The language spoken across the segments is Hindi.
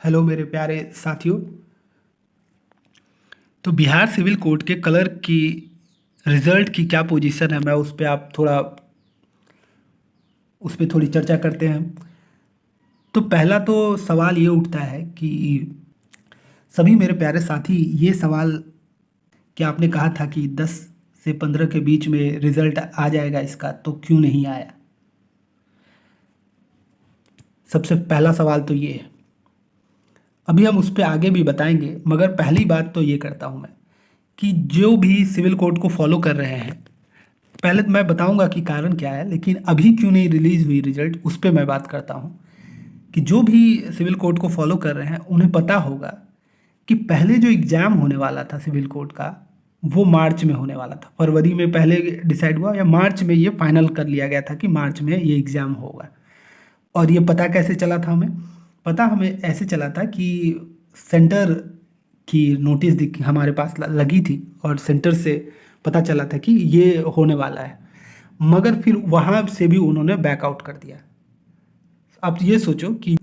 हेलो मेरे प्यारे साथियों। तो बिहार सिविल कोड के कलर की रिज़ल्ट की क्या पोजीशन है, मैं उस पे आप थोड़ा उस पे थोड़ी चर्चा करते हैं। तो पहला तो सवाल ये उठता है कि सभी मेरे प्यारे साथी, ये सवाल कि आपने कहा था कि 10 से 15 के बीच में रिज़ल्ट आ जाएगा इसका, तो क्यों नहीं आया? सबसे पहला सवाल तो ये है। अभी हम उस पे आगे भी बताएंगे, मगर पहली बात तो ये करता हूँ मैं कि जो भी सिविल कोड को फॉलो कर रहे हैं, पहले तो मैं बताऊंगा कि कारण क्या है, लेकिन अभी क्यों नहीं रिलीज हुई रिजल्ट उस पर मैं बात करता हूँ। कि जो भी सिविल कोड को फॉलो कर रहे हैं उन्हें पता होगा कि पहले जो एग्ज़ाम होने वाला था सिविल कोड का, वो मार्च में होने वाला था। फरवरी में पहले डिसाइड हुआ या मार्च में ये फाइनल कर लिया गया था कि मार्च में ये एग्ज़ाम होगा। और ये पता कैसे चला था हमें? पता हमें ऐसे चला था कि सेंटर की नोटिस दिख हमारे पास लगी थी और सेंटर से पता चला था कि ये होने वाला है। मगर फिर वहाँ से भी उन्होंने बैकआउट कर दिया। आप ये सोचो कि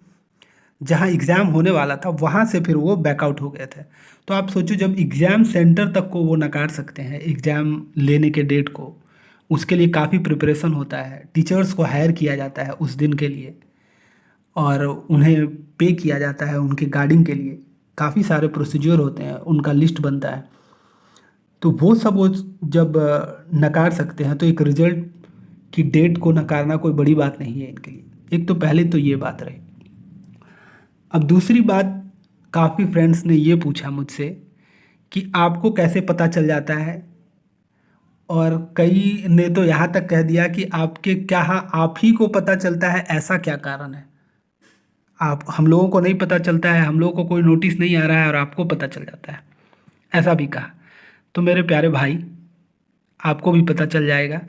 जहाँ एग्ज़ाम होने वाला था वहाँ से फिर वो बैकआउट हो गए थे। तो आप सोचो, जब एग्ज़ाम सेंटर तक को वो नकार सकते हैं एग्ज़ाम लेने के डेट को, उसके लिए काफ़ी प्रिपरेशन होता है, टीचर्स को हायर किया जाता है उस दिन के लिए और उन्हें पे किया जाता है उनके गार्डिंग के लिए। काफ़ी सारे प्रोसीजर होते हैं, उनका लिस्ट बनता है। तो वो जब नकार सकते हैं तो एक रिजल्ट की डेट को नकारना कोई बड़ी बात नहीं है इनके लिए। एक तो पहले तो ये बात रही। अब दूसरी बात, काफ़ी फ्रेंड्स ने ये पूछा मुझसे कि आपको कैसे पता चल जाता है, और कई ने तो यहाँ तक कह दिया कि आपके क्या, हाँ आप ही को पता चलता है, ऐसा क्या कारण है? आप हम लोगों को नहीं पता चलता है, हम लोगों को कोई नोटिस नहीं आ रहा है और आपको पता चल जाता है, ऐसा भी कहा। तो मेरे प्यारे भाई, आपको भी पता चल जाएगा।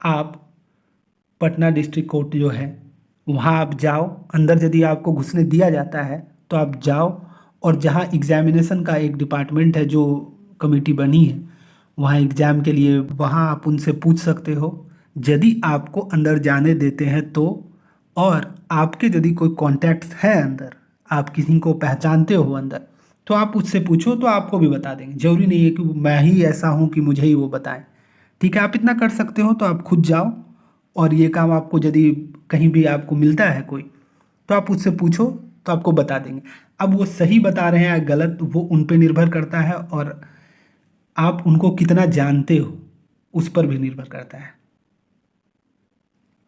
आप पटना डिस्ट्रिक्ट कोर्ट जो है वहाँ आप जाओ, अंदर यदि आपको घुसने दिया जाता है तो आप जाओ, और जहाँ एग्जामिनेशन का एक डिपार्टमेंट है, जो कमेटी बनी है वहाँ एग्ज़ाम के लिए, वहाँ आप उनसे पूछ सकते हो यदि आपको अंदर जाने देते हैं तो। और आपके यदि कोई कॉन्टैक्ट्स हैं अंदर, आप किसी को पहचानते हो अंदर, तो आप उससे पूछो तो आपको भी बता देंगे। ज़रूरी नहीं है कि मैं ही ऐसा हूँ कि मुझे ही वो बताएं। ठीक है, आप इतना कर सकते हो तो आप खुद जाओ, और ये काम आपको यदि कहीं भी आपको मिलता है कोई, तो आप उससे पूछो तो आपको बता देंगे। अब वो सही बता रहे हैं या गलत, वो उन पे निर्भर करता है, और आप उनको कितना जानते हो उस पर भी निर्भर करता है।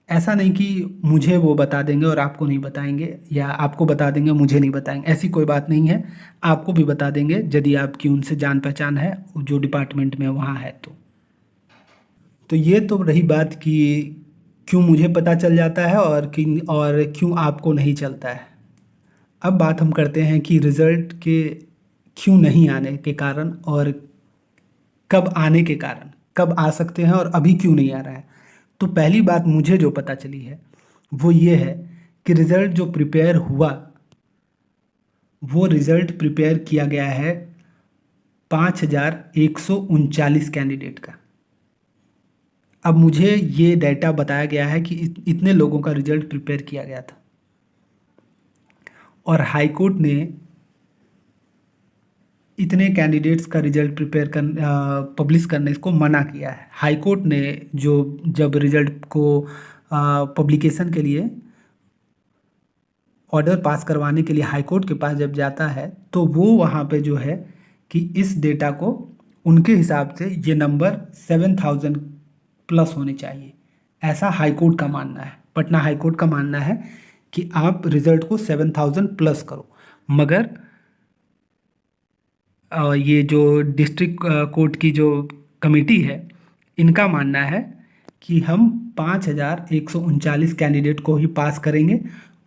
ऐसा नहीं कि मुझे वो बता देंगे और आपको नहीं बताएंगे, या आपको बता देंगे मुझे नहीं बताएंगे, ऐसी कोई बात नहीं है। आपको भी बता देंगे यदि आपकी उनसे जान पहचान है, जो डिपार्टमेंट में वहाँ है तो ये तो रही बात कि क्यों मुझे पता चल जाता है और क्यों आपको नहीं चलता है। अब बात हम करते हैं कि रिज़ल्ट के क्यों नहीं आने के कारण, और कब आने के कारण, कब आ सकते हैं और अभी क्यों नहीं आ रहा है। तो पहली बात मुझे जो पता चली है वो ये है कि रिज़ल्ट जो प्रिपेयर हुआ, वो रिज़ल्ट प्रिपेयर किया गया है 5,139 कैंडिडेट का। अब मुझे ये डाटा बताया गया है कि इतने लोगों का रिज़ल्ट प्रिपेयर किया गया था, और हाई कोर्ट ने इतने कैंडिडेट्स का रिजल्ट पब्लिश करने को मना किया है। हाई कोर्ट ने जो जब रिजल्ट को पब्लिकेशन के लिए ऑर्डर पास करवाने के लिए हाई कोर्ट के पास जब जाता है, तो वो वहाँ पे जो है कि इस डेटा को, उनके हिसाब से ये नंबर 7,000 प्लस होने चाहिए, ऐसा हाई कोर्ट का मानना है। पटना हाई कोर्ट का मानना है कि आप रिज़ल्ट को 7,000 प्लस करो। मगर ये जो डिस्ट्रिक्ट कोर्ट की जो कमेटी है, इनका मानना है कि हम 5,139 कैंडिडेट को ही पास करेंगे,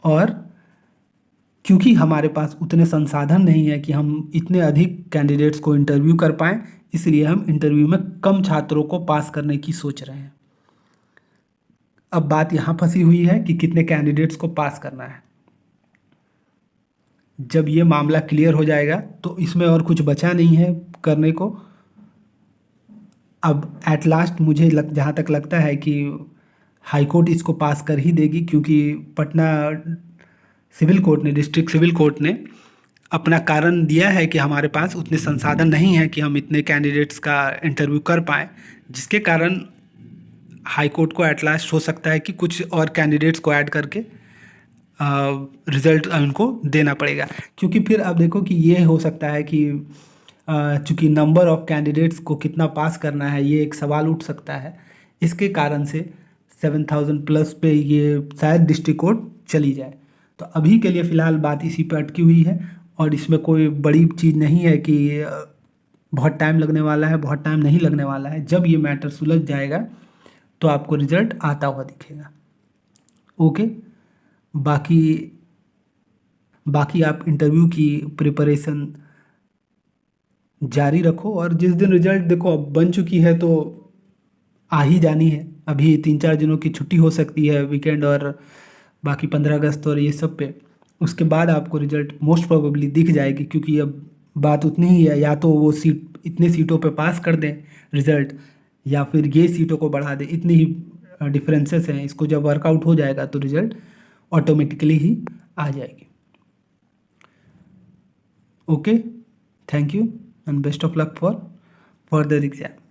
और क्योंकि हमारे पास उतने संसाधन नहीं है कि हम इतने अधिक कैंडिडेट्स को इंटरव्यू कर पाएँ, इसलिए हम इंटरव्यू में कम छात्रों को पास करने की सोच रहे हैं। अब बात यहाँ फंसी हुई है कि कितने कैंडिडेट्स को पास करना है। जब ये मामला क्लियर हो जाएगा तो इसमें और कुछ बचा नहीं है करने को। अब एट लास्ट मुझे जहाँ तक लगता है कि हाई कोर्ट इसको पास कर ही देगी, क्योंकि पटना सिविल कोर्ट ने, डिस्ट्रिक्ट सिविल कोर्ट ने अपना कारण दिया है कि हमारे पास उतने संसाधन नहीं है कि हम इतने कैंडिडेट्स का इंटरव्यू कर पाएँ, जिसके कारण हाई कोर्ट को एट लास्ट हो सकता है कि कुछ और कैंडिडेट्स को ऐड करके रिजल्ट उनको देना पड़ेगा। क्योंकि फिर आप देखो कि ये हो सकता है कि चूँकि नंबर ऑफ कैंडिडेट्स को कितना पास करना है, ये एक सवाल उठ सकता है। इसके कारण से 7000 प्लस पे ये शायद डिस्ट्रिक्ट कोर्ट चली जाए। तो अभी के लिए फ़िलहाल बात इसी पे अटकी हुई है और इसमें कोई बड़ी चीज़ नहीं है कि बहुत टाइम लगने वाला है, बहुत टाइम नहीं लगने वाला है। जब ये मैटर सुलझ जाएगा तो आपको रिजल्ट आता हुआ दिखेगा। ओके, बाकी बाकी आप इंटरव्यू की प्रिपरेशन जारी रखो और जिस दिन रिजल्ट देखो अब बन चुकी है तो आ ही जानी है। अभी 3-4 दिनों की छुट्टी हो सकती है वीकेंड और बाकी 15 अगस्त और ये सब पे। उसके बाद आपको रिजल्ट मोस्ट प्रोबेबली दिख जाएगी, क्योंकि अब बात उतनी ही है, या तो वो सीट इतने सीटों पे पास कर दें रिजल्ट, या फिर ये सीटों को बढ़ा दें। इतनी ही डिफरेंसेस हैं। इसको जब वर्कआउट हो जाएगा तो रिजल्ट ऑटोमेटिकली ही आ जाएगी। Okay, thank you and best of luck for further exam.